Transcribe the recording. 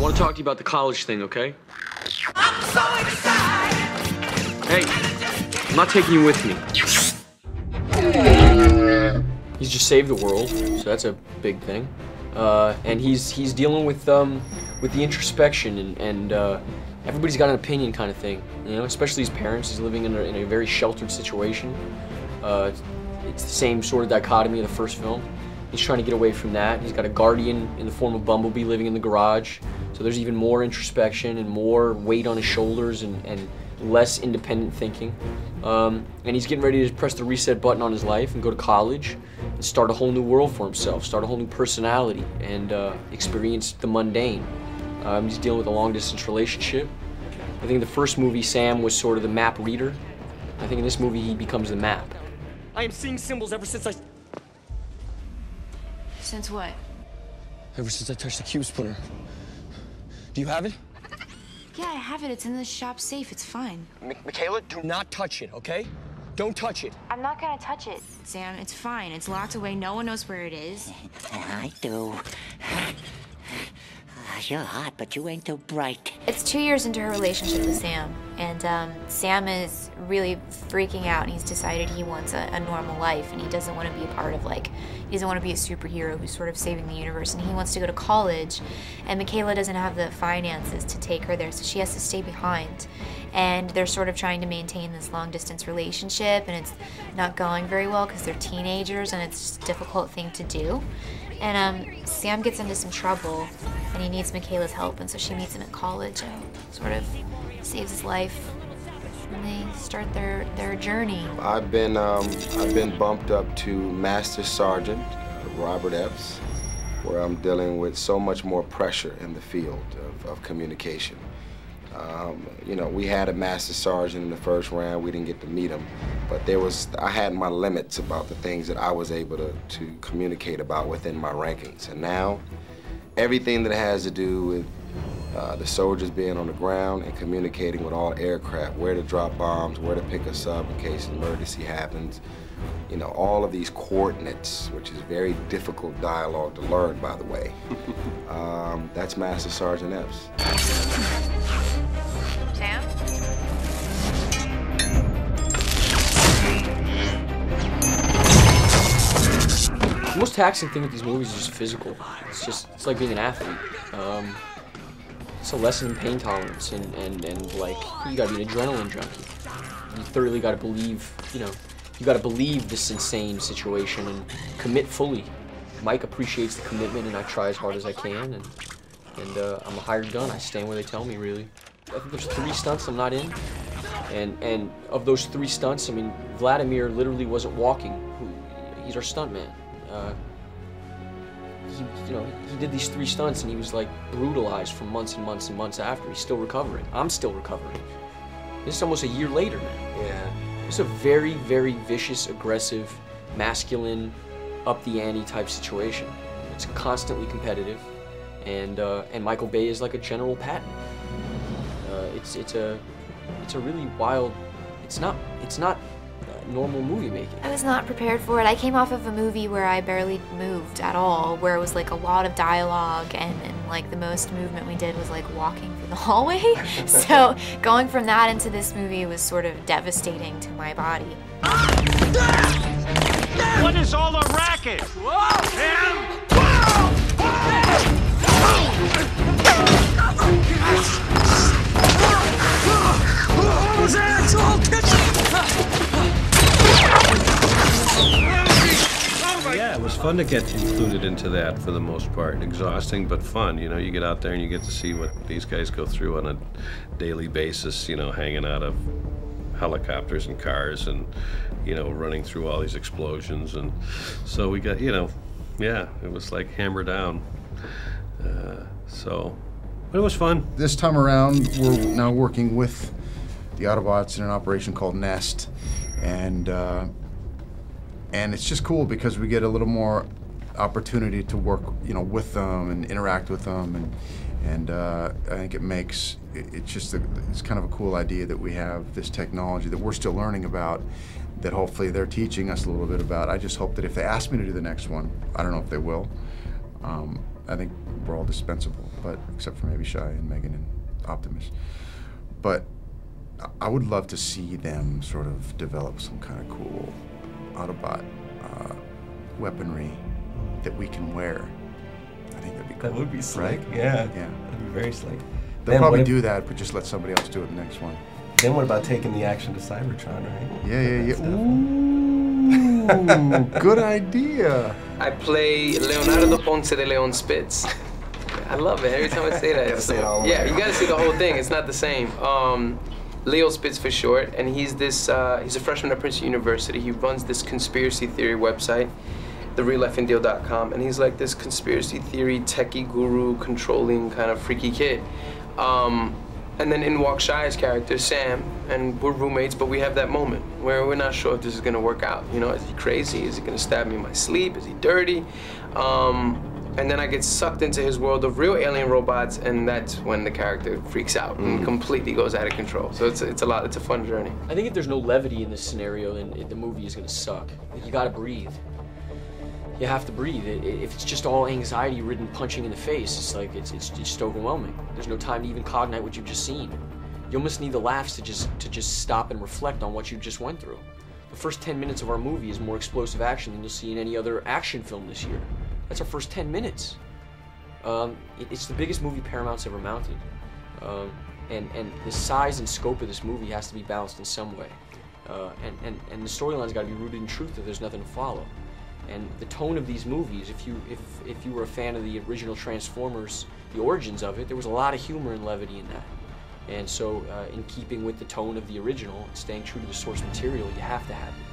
want to talk to you about the college thing, okay? I'm so excited. Hey, I'm not taking you with me. He's just saved the world, so that's a big thing. And he's dealing with the introspection and everybody's got an opinion kind of thing, you know, especially his parents. He's living in a very sheltered situation. It's the same sort of dichotomy of the first film. He's trying to get away from that. He's got a guardian in the form of Bumblebee living in the garage. So there's even more introspection and more weight on his shoulders and less independent thinking. And he's getting ready to press the reset button on his life and go to college and start a whole new world for himself, start a whole new personality and experience the mundane. He's dealing with a long-distance relationship. I think in the first movie, Sam was sort of the map reader. I think in this movie, he becomes the map. I am seeing symbols ever since I... Since what? Ever since I touched the cube splinter. Do you have it? Yeah, I have it. It's in the shop safe. It's fine. Michaela, do not touch it, okay? Don't touch it. I'm not gonna touch it. Sam, it's fine. It's locked away. No one knows where it is. I do. You're hot, but you ain't too bright. It's 2 years into her relationship with Sam, and Sam is really freaking out, and he's decided he wants a normal life, and he doesn't want to be a part of, like, he doesn't want to be a superhero who's sort of saving the universe, and he wants to go to college, and Michaela doesn't have the finances to take her there, so she has to stay behind. And they're sort of trying to maintain this long-distance relationship, and it's not going very well because they're teenagers, and it's just a difficult thing to do. And Sam gets into some trouble, and he needs Michaela's help, and so she meets him at college and sort of saves his life. And they start their journey. I've been bumped up to Master Sergeant Robert EPPS, where I'm dealing with so much more pressure in the field of communication. You know, we had a Master Sergeant in the first round. We didn't get to meet him, but I had my limits about the things that I was able to communicate about within my rankings. And now, everything that has to do with the soldiers being on the ground and communicating with all aircraft, where to drop bombs, where to pick us up in case an emergency happens, you know, all of these coordinates, which is very difficult dialogue to learn, by the way. That's Master Sergeant EPPS. Sam? The most taxing thing with these movies is just physical. It's like being an athlete. It's a lesson in pain tolerance and like, you gotta be an adrenaline junkie. You thoroughly gotta believe, you know, you gotta believe this insane situation and commit fully. Mike appreciates the commitment, and I try as hard as I can, and I'm a hired gun. I stand where they tell me, really. I think there's 3 stunts I'm not in, and of those 3 stunts, I mean, Vladimir literally wasn't walking. He's our stuntman. He did these 3 stunts, and he was like brutalized for months and months and months after. He's still recovering. I'm still recovering. This is almost a year later, man. Yeah. It's a very, very vicious, aggressive, masculine, up the ante type situation. It's constantly competitive, and Michael Bay is like a General Patton. It's a really wild. It's not normal movie making. I was not prepared for it. I came off of a movie where I barely moved at all, where it was like a lot of dialogue, and like the most movement we did was like walking through the hallway. So going from that into this movie was sort of devastating to my body. What is all the racket? Whoa! Sam! Yeah, it was fun to get included into that for the most part. Exhausting, but fun. You know, you get out there and you get to see what these guys go through on a daily basis, you know, hanging out of helicopters and cars and, you know, running through all these explosions. And so we got, you know, yeah, it was like hammer down. But it was fun. This time around, we're now working with the Autobots in an operation called Nest, and it's just cool because we get a little more opportunity to work, you know, with them and interact with them, and I think it's kind of a cool idea that we have this technology that we're still learning about, that hopefully they're teaching us a little bit about. I just hope that if they ask me to do the next one, I don't know if they will, I think we're all dispensable, but except for maybe SHIA and Megan and Optimus. But I would love to see them sort of develop some kind of cool Autobot weaponry that we can wear. I think that'd be cool. That would be slick. Right? Yeah. Yeah. That'd be very slick. They'll probably do that, but just let somebody else do it the next one. Then what about taking the action to Cybertron, right? Yeah. Ooh, good idea. I play Leonardo da Ponce de Leon Spitz. I love it. Every time I say that. Say it all yeah, right. you gotta see the whole thing. It's not the same. Leo Spitz for short, and he's he's a freshman at Princeton University. He runs this conspiracy theory website, therealfndeal.com, and he's like this conspiracy theory techie guru, controlling kind of freaky kid. And then in walks SHIA's character, Sam, and we're roommates, but we have that moment where we're not sure if this is gonna work out. You know, is he crazy? Is he gonna stab me in my sleep? Is he dirty? And then I get sucked into his world of real alien robots, and that's when the character freaks out and completely goes out of control. So it's a fun journey. I think if there's no levity in this scenario, then the movie is gonna suck. You gotta breathe. You have to breathe. If it's just all anxiety-ridden punching in the face, it's like it's just overwhelming. There's no time to even cognate what you've just seen. You almost need the laughs to just stop and reflect on what you just went through. The first 10 minutes of our movie is more explosive action than you'll see in any other action film this year. That's our first 10 minutes. It's the biggest movie Paramount's ever mounted. And the size and scope of this movie has to be balanced in some way. And the storyline's got to be rooted in truth that there's nothing to follow. And the tone of these movies, if you were a fan of the original Transformers, the origins of it, there was a lot of humor and levity in that. And so in keeping with the tone of the original, staying true to the source material, you have to have it.